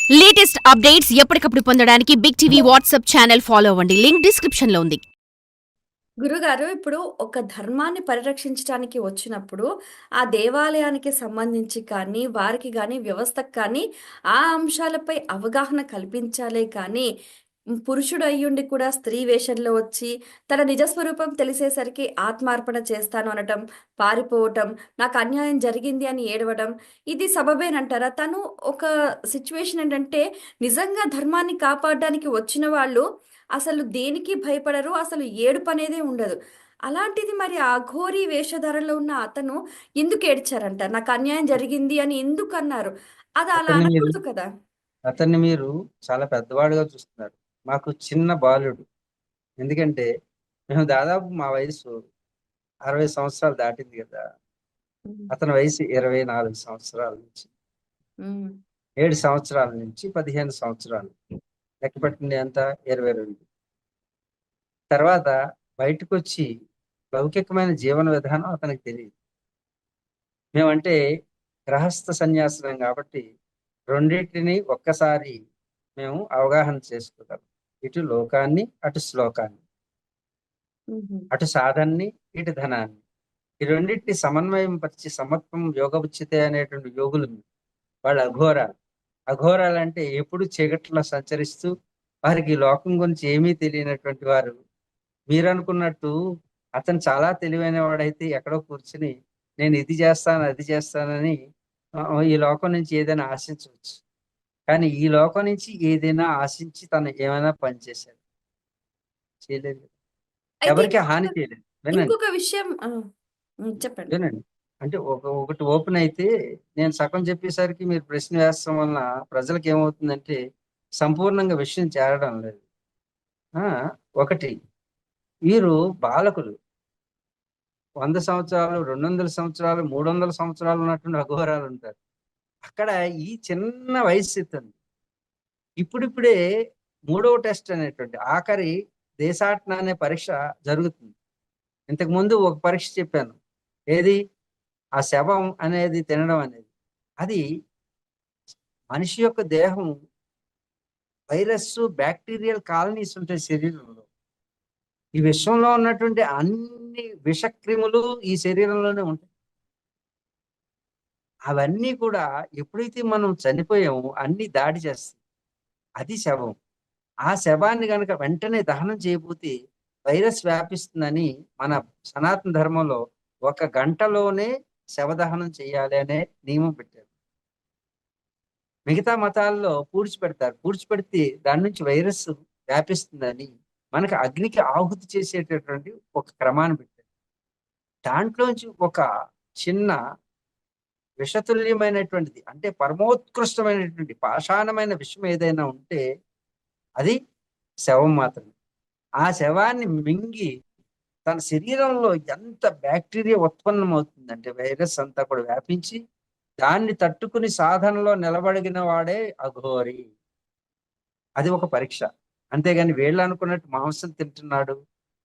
Latest updates ఎప్పటికప్పుడు పొందడానికి Big TV WhatsApp channel follow అవ్వండి. లింక్ డిస్క్రిప్షన్ లో ఉంది. గురుగారు ఇప్పుడు ఒక ధర్మాన్ని పరిరక్షించడానికి వచ్చినప్పుడు, ఆ దేవాలయానికి సంబంధించి కానీ, వారికి గానీ, వ్యవస్థకు కానీ, ఆ అంశాలపై అవగాహన కల్పించాలే కానీ, పురుషుడు అయ్యుండి కూడా స్త్రీ వేషంలో వచ్చి, తన నిజ స్వరూపం తెలిసేసరికి ఆత్మార్పణ చేస్తాను అనటం, పారిపోవటం, నాకు అన్యాయం జరిగింది అని ఏడవడం, ఇది సబబేనంటారా? తను ఒక సిట్యుయేషన్ ఏంటంటే, నిజంగా ధర్మాన్ని కాపాడడానికి వచ్చిన వాళ్ళు అసలు దేనికి భయపడరు. అసలు ఏడుపనేదే ఉండదు. అలాంటిది మరి ఆ అఘోరి వేషధారణలో ఉన్న అతను ఎందుకు ఏడ్చారంటారు? నాకు అన్యాయం జరిగింది అని ఎందుకన్నారు? అది అలా అతన్ని మీరు అనకూడదు కదా! అతన్ని మీరు చాలా పెద్దవాడుగా చూస్తున్నారు. మాకు చిన్న బాలుడు. ఎందుకంటే మేము దాదాపు మా వయసు 60 సంవత్సరాలు దాటింది కదా! హ్మ్. అతని వయసు 24 సంవత్సరాల నుంచి హ్మ్. 7 సంవత్సరాల నుంచి 15 సంవత్సరాలు. లెక్క పెట్టండి ఎంత? 22. తర్వాత బయటకొచ్చి లౌకికమైన జీవన విధానం అతనికి తెలియదు. మేమంటే గృహస్థ సన్యాసులం కాబట్టి రెండింటిని ఒక్కసారి మేము అవగాహన చేసుకోగలం. ఇటు లోకాన్ని, అటు శ్లోకాన్ని, హుహు. అటు సాధనని, ఇటు ధనాన్ని. ఈ రెండింటిని సమన్వయం పరిచి సమత్వం యోగముచ్యతే అనేటువంటి యోగులు వాళ్ళు అఘోరాలు. అఘోరాలు అంటే ఎప్పుడు చీకట్లో సంచరిస్తూ వారికి ఈ లోకం గురించి ఏమీ తెలియనటువంటి వారు. మీరు అనుకున్నట్టు అతను చాలా తెలివైన వాడైతే ఎక్కడో కూర్చుని నేను ఇది చేస్తాను అది చేస్తానని ఈ లోకం నుంచి ఏదైనా ఆశించవచ్చు. కానీ ఈ లోకం నుంచి ఏదైనా ఆశించి తను ఏమైనా పని చేశాడు? చేయలేదు. అయితే ఎవరికి హాని చేయలేదు. వినండి, ఇంకొక విషయం చెప్పండి. వినండి. అంటే ఒకటి ఓపెన్ అయితే నేను సగం చెప్పేసరికి మీరు ప్రశ్న వేస్తాం వలన ప్రజలకు ఏమవుతుందంటే సంపూర్ణంగా విషయం చేరడం లేదు. ఆ ఒకటి, వీరు బాలకులు. 100 సంవత్సరాలు, 200 సంవత్సరాలు, 300 సంవత్సరాలు ఉన్నటువంటి అఘోరాలు ఉంటారు. అక్కడ ఈ చిన్న వయసు ఇతను ఇప్పుడిప్పుడే మూడవ టెస్ట్ అనేటువంటి ఆఖరి దేశాటన అనే పరీక్ష జరుగుతుంది. ఇంతకు ముందు ఒక పరీక్ష చెప్పాను. ఏది? ఆ శవం అనేది తినడం అనేది. అది మనిషి యొక్క దేహం వైరస్, బ్యాక్టీరియల్ కాలనీస్ ఉంటాయి శరీరంలో. ఈ విశ్వంలో ఉన్నటువంటి అన్ని విషక్రిములు ఈ శరీరంలోనే ఉంటాయి. అవన్నీ కూడా ఎప్పుడైతే మనం చనిపోయామో అన్ని దాడి చేస్తాయి. అది శవం. ఆ శవాన్ని గనక వెంటనే దహనం చేయకపోతే వైరస్ వ్యాపిస్తుందని మన సనాతన ధర్మంలో 1 గంటలోనే శవదహనం చేయాలి అనే నియమం పెట్టారు. మిగతా మతాల్లో పూడ్చిపెడతారు. పూడ్చిపెడితే దాని నుంచి వైరస్ వ్యాపిస్తుందని మనకి అగ్నికి ఆహుతి చేసేటటువంటి ఒక క్రమాన్ని పెట్టారు. దాంట్లోంచి ఒక చిన్న విషతుల్యమైనటువంటిది, అంటే పరమోత్కృష్టమైనటువంటి పాషాణమైన విషయం ఏదైనా ఉంటే అది శవం మాత్రమే. ఆ శవాన్ని మింగి తన శరీరంలో ఎంత బ్యాక్టీరియా ఉత్పన్నం అవుతుందంటే వైరస్ అంతా కూడా వ్యాపించి దాన్ని తట్టుకుని సాధనలో నిలబడిన వాడే అఘోరి. అది ఒక పరీక్ష. అంతేగాని వీళ్ళు అనుకున్నట్టు మాంసం తింటున్నాడు,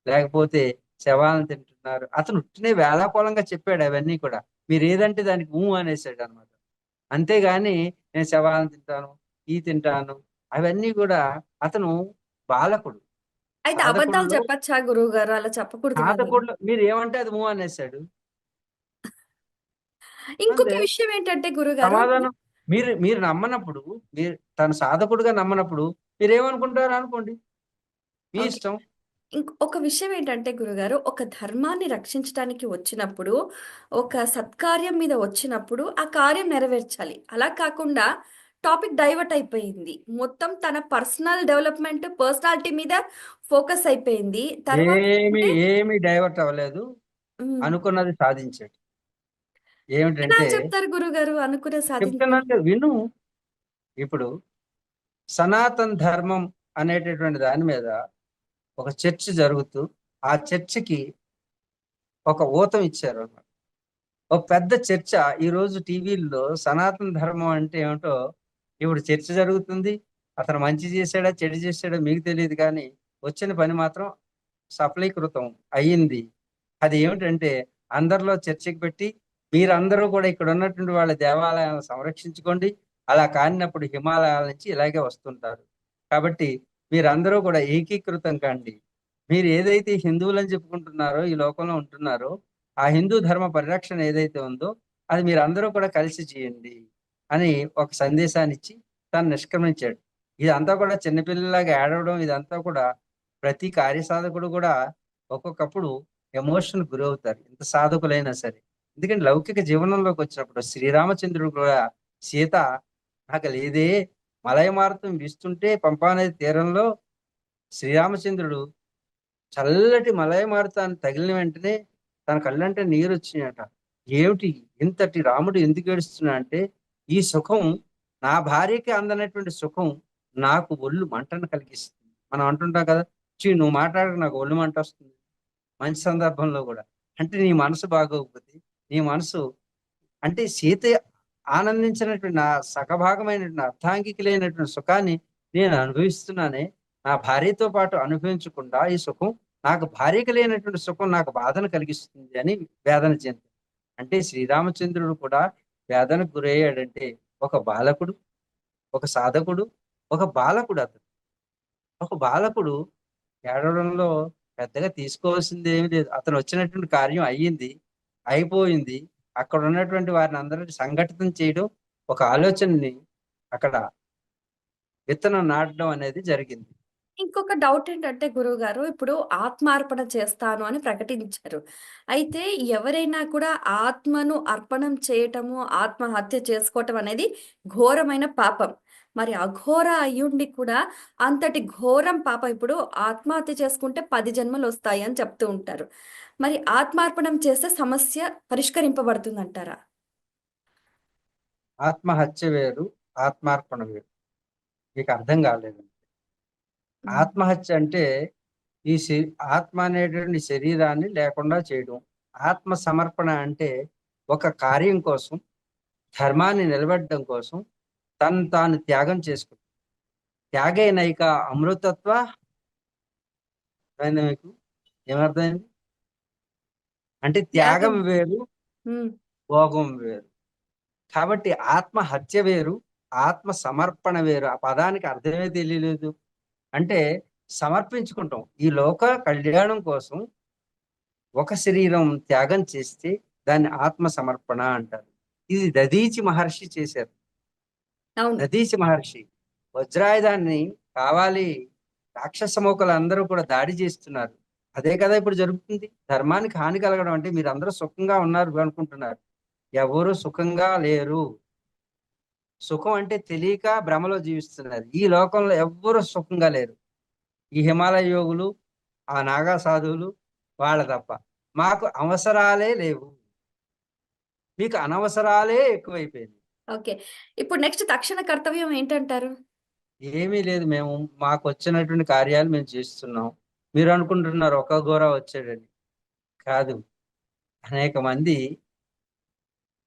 లేకపోతే శవాలను తింటున్నారు. అతను ఉట్టినే వేళాకోళంగా చెప్పాడు అవన్నీ కూడా. మీరు ఏదంటే దానికి అనేసాడు అనమాట. అంతేగాని నేను శవాలను తింటాను, ఈ తింటాను, అవన్నీ కూడా అతను బాలకుడు. అయితే అబద్ధాలు సాధకుడులో చెప్పచ్చా గురువుగారు? అలా చెప్పకూడదు కదా! సాధకుడులో మీరు ఏమంటే అది అనేసాడు. ఇంకొక అంతే విషయం ఏంటంటే గురుగారు ఇప్పుడు సమాధానం. మీరు మీరు నమ్మనప్పుడు, మీరు తన సాధకుడుగా నమ్మనప్పుడు మీరేమనుకుంటారు అనుకోండి, మీ ఓకే. ఇష్టం. ఒక విషయం ఏంటంటే గురుగారు, ఒక ధర్మాన్ని రక్షించటానికి వచ్చినప్పుడు, ఒక సత్కార్యం మీద వచ్చినప్పుడు, ఆ కార్యం నెరవేర్చాలి. అలా కాకుండా టాపిక్ డైవర్ట్ అయిపోయింది. మొత్తం తన పర్సనల్ డెవలప్‌మెంట్, పర్సనాలిటీ మీద ఫోకస్ అయిపోయింది. తర్వాత ఏమి ఏంటంటే ఏమి డైవర్ట్ అవ్వలేదు. హ్మ్. అనుకున్నది సాధించాడు. ఎలా ఏమిటంటే చెప్తారు గురుగారు అనుకున్నది సాధించాలి? చెప్తున్నాను కదా, విను. ఇప్పుడు సనాతన ధర్మం అనేటటువంటి దాని మీద ఒక చర్చ జరుగుతూ ఆ చర్చకి ఒక ఊతం ఇచ్చారు అన్నమాట. ఒక పెద్ద చర్చ ఈ రోజు టీవీల్లో సనాతన ధర్మం అంటే ఏమిటో ఇప్పుడు చర్చ జరుగుతుంది. అతను మంచి చేశాడా చెడు చేశాడా మీకు తెలియదు, కానీ వచ్చిన పని మాత్రం సఫలీకృతం అయ్యింది. అది ఏమిటంటే అందరిలో చర్చకి పెట్టి మీరందరూ కూడా ఇక్కడ ఉన్నటువంటి వాళ్ళ దేవాలయాలను సంరక్షించుకోండి. అలా కానినప్పుడు హిమాలయాల నుంచి ఇలాగే వస్తుంటారు. కాబట్టి మీరందరూ కూడా ఏకీకృతం కండి. మీరు ఏదైతే హిందువులని చెప్పుకుంటున్నారో, ఈ లోకంలో ఉంటున్నారో, ఆ హిందూ ధర్మ పరిరక్షణ ఏదైతే ఉందో అది మీరు అందరూ కూడా కలిసి చేయండి అని ఒక సందేశాన్ని ఇచ్చి తను నిష్క్రమించాడు. ఇదంతా కూడా చిన్నపిల్లలాగా ఏడవడం, ఇదంతా కూడా ప్రతి కార్యసాధకుడు కూడా ఒక్కొక్కప్పుడు ఎమోషన్ గురవుతారు, ఎంత సాధకులైనా సరే. ఎందుకంటే లౌకిక జీవనంలోకి వచ్చినప్పుడు శ్రీరామచంద్రుడు కూడా సీత నాకు లేదే, మలయమారుతం వీస్తుంటే పంపానది తీరంలో శ్రీరామచంద్రుడు చల్లటి మలయమారుతాన్ని తగిలిన వెంటనే తన కళ్ళంటే నీరు వచ్చినాయట. ఏమిటి ఇంతటి రాముడు ఎందుకు ఏడుస్తున్నా అంటే, ఈ సుఖం నా భార్యకి అందనటువంటి సుఖం నాకు ఒళ్ళు మంటను కలిగిస్తుంది. మనం అంటుంటాం కదా, నువ్వు మాట్లాడక నాకు ఒళ్ళు మంట వస్తుంది మంచి సందర్భంలో కూడా. అంటే నీ మనసు బాగోకపోతే, నీ మనసు అంటే సీత ఆనందించినటువంటి నా సగభాగమైనటువంటి అర్థాంగికి లేనటువంటి సుఖాన్ని నేను అనుభవిస్తున్నానే, నా భార్యతో పాటు అనుభవించకుండా ఈ సుఖం నాకు భార్యకి లేనటువంటి సుఖం నాకు బాధను కలిగిస్తుంది అని వేదన చెంది. అంటే శ్రీరామచంద్రుడు కూడా వేదనకు గురయ్యాడంటే ఒక బాలకుడు, ఒక సాధకుడు, ఒక బాలకుడు. అతను ఒక బాలకుడు ఏడవడంలో పెద్దగా తీసుకోవాల్సింది ఏమీ లేదు. అతను వచ్చినటువంటి కార్యం అయ్యింది, అయిపోయింది. అక్కడ ఉన్నటువంటి వారిని అందరినీ సంఘటితం చేయడం, ఒక ఆలోచనని అక్కడ విత్తనం నాటడం అనేది జరిగింది. ఇంకొక డౌట్ ఏంటంటే గురువుగారు, ఇప్పుడు ఆత్మార్పణ చేస్తాను అని ప్రకటించారు. అయితే ఎవరైనా కూడా ఆత్మను అర్పణం చేయటము, ఆత్మహత్య చేసుకోవటం అనేది ఘోరమైన పాపం. మరి అఘోర అయ్యుండి కూడా అంతటి ఘోరం పాపం, ఇప్పుడు ఆత్మహత్య చేసుకుంటే 10 జన్మలొస్తాయి అని చెప్తూ ఉంటారు. మరి ఆత్మార్పణం చేస్తే సమస్య పరిష్కరింపబడుతుందంటారా? ఆత్మహత్య వేరు, ఆత్మార్పణ వేరు. మీకు అర్థం కాలేదు. హ్మ్. ఆత్మహత్య అంటే ఈ ఆత్మ అనేటువంటి శరీరాన్ని లేకుండా చేయడం. ఆత్మ సమర్పణ అంటే ఒక కార్యం కోసం, ధర్మాన్ని నిలబెట్టడం కోసం తను తాను త్యాగం చేసుకుంటాం. త్యాగే నైక అమృతత్వ. అర్థమైందా మీకు? ఏమర్థమైంది? అంటే త్యాగం త్యాగం. వేరు, హ్మ్. భోగం వేరు. కాబట్టి ఆత్మహత్య వేరు, ఆత్మ సమర్పణ వేరు. ఆ పదానికి అర్థమే తెలియలేదు. అంటే సమర్పించుకుంటాం. ఈ లోక కళ్యాణం కోసం ఒక శరీరం త్యాగం చేస్తే దాన్ని ఆత్మ సమర్పణ అంటారు. ఇది దధీచి మహర్షి చేశారు. అవును. దధీచి మహర్షి వజ్రాయుధాన్ని కావాలి, రాక్షస మూకలు అందరూ కూడా దాడి చేస్తున్నారు. అదే కదా ఇప్పుడు జరుగుతుంది. ధర్మానికి హాని కలగడం అంటే మీరు అందరూ సుఖంగా ఉన్నారు అనుకుంటున్నారు. ఎవరు సుఖంగా లేరు. సుఖం అంటే తెలియక భ్రమలో జీవిస్తున్నారు. ఈ లోకంలో ఎవ్వరూ సుఖంగా లేరు. ఈ హిమాలయ యోగులు, ఆ నాగా సాధువులు, వాళ్ళ తప్ప. మాకు అవసరాలే లేవు, మీకు అనవసరాలే ఎక్కువైపోయింది. ఓకే. ఇప్పుడు నెక్స్ట్ తక్షణ కర్తవ్యం ఏంటంటారు? ఏమీ లేదు, మేము మాకు వచ్చినటువంటి కార్యాలు మేము చేస్తున్నాం. మీరు అనుకుంటున్నారు ఒక ఘోర వచ్చాడని. కాదు, అనేక మంది.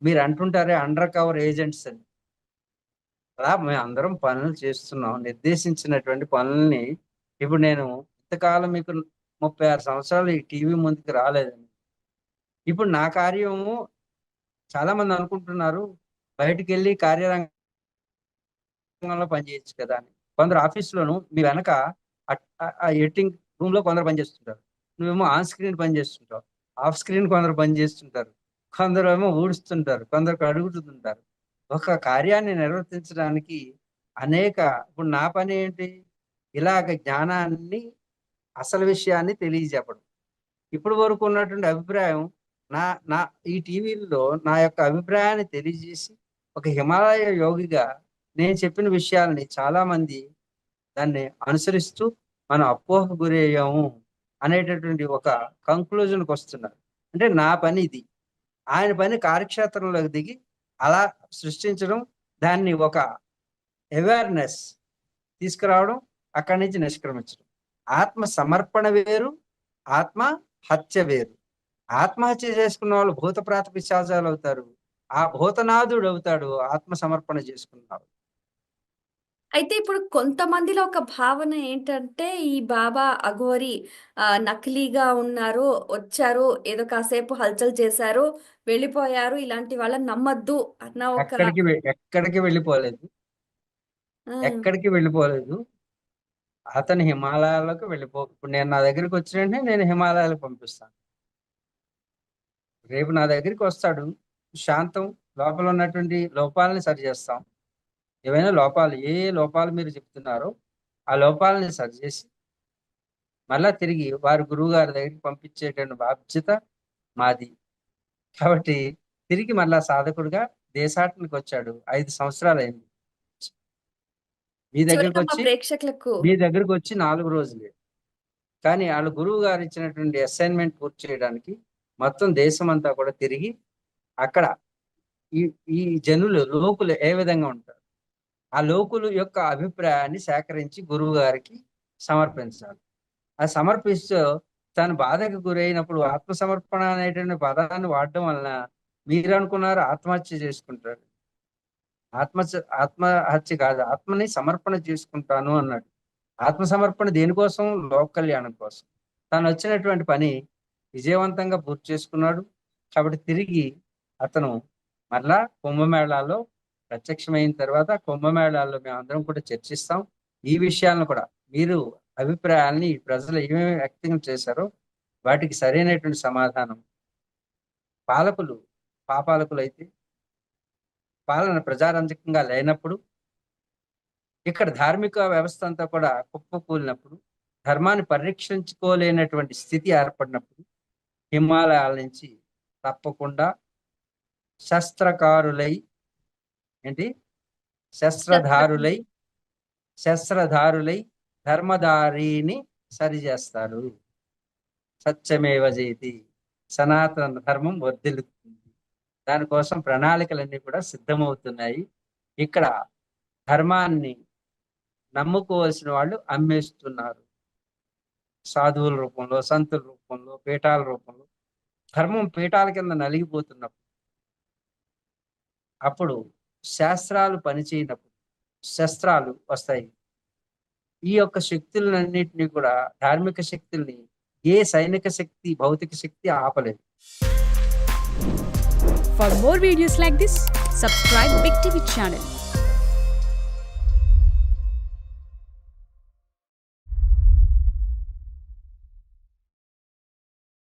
మీరు అంటుంటారే అండర్ కవర్ ఏజెంట్స్ అని. అలా మేము అందరం పనులు చేస్తున్నాం, నిర్దేశించినటువంటి పనుల్ని. ఇప్పుడు నేను ఇంతకాలం మీకు 36 సంవత్సరాలు ఈ టీవీ ముందుకు రాలేదని. ఇప్పుడు నా కార్యము చాలా మంది అనుకుంటున్నారు బయటికి వెళ్ళి కార్యరంగంలో పనిచేయచ్చు కదా అని. కొందరు ఆఫీసులోను మీ వెనక ఆ ఎడిటింగ్ రూమ్ లో కొందరు పనిచేస్తుంటారు, నువ్వేమో ఆన్ స్క్రీన్ పని చేస్తుంటావు. ఆఫ్ స్క్రీన్ కొందరు పని చేస్తుంటారు, కొందరు ఏమో ఊడుస్తుంటారు, కొందరు అడుగుతుంటారు. ఒక కార్యాన్ని నిర్వర్తించడానికి ఇప్పుడు నా పని ఏంటి? ఇలాగ జ్ఞానాన్ని, అసలు విషయాన్ని తెలియజెప్పడం. ఇప్పుడు వరకు ఉన్నటువంటి అభిప్రాయం, నా నా ఈ టీవీల్లో నా యొక్క అభిప్రాయాన్ని తెలియజేసి ఒక హిమాలయ యోగిగా నేను చెప్పిన విషయాల్ని చాలా మంది దాన్ని అనుసరిస్తూ మనం అపోహకు గురయ్యాము అనేటటువంటి ఒక కంక్లూజన్కి వస్తున్నారు. అంటే నా పని ఇది. ఆయన పని కార్యక్షేత్రంలోకి దిగి అలా సృష్టించడం, దాన్ని ఒక అవేర్నెస్ తీసుకురావడం, అక్కడి నుంచి నిష్క్రమించడం. ఆత్మ సమర్పణ వేరు, ఆత్మ హత్య వేరు. ఆత్మహత్య చేసుకున్న వాళ్ళు భూత ప్రాత పిశాచాలు అవుతారు, ఆ భూతనాథుడు అవుతాడు ఆత్మ సమర్పణ చేసుకున్నాడు. అయితే ఇప్పుడు కొంతమందిలో ఒక భావన ఏంటంటే, ఈ బాబా అఘోరి నకిలీగా ఉన్నారు, వచ్చారు, ఏదో కాసేపు హల్చల్ చేశారు, వెళ్ళిపోయారు. ఇలాంటి వాళ్ళని నమ్మొద్దు అన్న ఒక ఎక్కడికి వెళ్ళిపోలేదు. ఆ! ఎక్కడికి వెళ్ళిపోలేదు. అతను హిమాలయాలకు ఇప్పుడు నేను నా దగ్గరికి వచ్చిన వెంటనే నేను హిమాలయాలకు పంపిస్తాను. రేపు నా దగ్గరికి వస్తాడు. శాంతం, లోపల ఉన్నటువంటి లోపాలని సరిచేస్తాం. ఏవైనా లోపాలు, ఏ లోపాలు మీరు చెప్తున్నారో ఆ లోపాలని సరిచేసి మళ్ళా తిరిగి వారి గురువు గారి దగ్గరికి పంపించేటువంటి బాధ్యత మాది. కాబట్టి తిరిగి మళ్ళా సాధకుడిగా దేశాటనకు వచ్చాడు. 5 సంవత్సరాలు అయింది. చివరగా మా ప్రేక్షకులకు మీ దగ్గరకు వచ్చి 4 రోజులే. కానీ వాళ్ళ గురువు గారు ఇచ్చినటువంటి అసైన్మెంట్ పూర్తి చేయడానికి మొత్తం దేశం అంతా కూడా తిరిగి అక్కడ ఈ ఈ జనులు లోకులు ఏ విధంగా ఉంటారు, ఆ లోకుల యొక్క అభిప్రాయాన్ని సేకరించి గురువు గారికి సమర్పించాలి. ఆ సమర్పిస్తూ తను బాధకు గురైనప్పుడు ఆత్మసమర్పణ అనేటువంటి పదాన్ని వాడడం వలన మీరు అనుకున్నారు ఆత్మహత్య చేసుకుంటాడు. ఆత్మహత్య కాదు, ఆత్మని సమర్పణ చేసుకుంటాను అన్నాడు. ఆత్మ సమర్పణ దేనికోసం? లోక కళ్యాణం కోసం. తను వచ్చినటువంటి పని విజయవంతంగా పూర్తి చేసుకున్నాడు. కాబట్టి తిరిగి అతను మరలా కుంభమేళాలో ప్రత్యక్షమైన తర్వాత కుంభమేళాల్లో మేము అందరం కూడా చర్చిస్తాం. ఈ విషయాలను కూడా మీరు అభిప్రాయాల్ని ప్రజలు ఏమేమి వ్యక్తం చేశారో వాటికి సరైనటువంటి సమాధానం పాలకులు పాపాలకులు అయితే పాలన ప్రజారంజకంగా లేనప్పుడు, ఇక్కడ ధార్మిక వ్యవస్థ అంతా కూడా కుప్పకూలినప్పుడు, ధర్మాన్ని పరిరక్షించుకోలేనటువంటి స్థితి ఏర్పడినప్పుడు హిమాలయాల నుంచి తప్పకుండా శస్త్రకారులై ఏంటి శస్త్రధారులై ధర్మదారిని సరిచేస్తారు. సత్యమేవ జయతి, సనాతన ధర్మం వర్ధిల్లుతుంది. దానికోసం ప్రణాళికలన్నీ కూడా సిద్ధమవుతున్నాయి. ఇక్కడ ధర్మాన్ని నమ్ముకోవాల్సిన వాళ్ళు అమ్మేస్తున్నారు. సాధువుల రూపంలో, సంతుల రూపంలో, పీఠాల రూపంలో. ధర్మం పీఠాల కింద నలిగిపోతున్నప్పుడు, అప్పుడు శాస్త్రాలు పనిచేయనప్పుడు శస్త్రాలు వస్తాయి. ఈ యొక్క శక్తులన్నింటినీ కూడా, ధార్మిక శక్తుల్ని ఏ సైనిక శక్తి, భౌతిక శక్తి ఆపలేదు. For more videos like this, subscribe Big TV channel.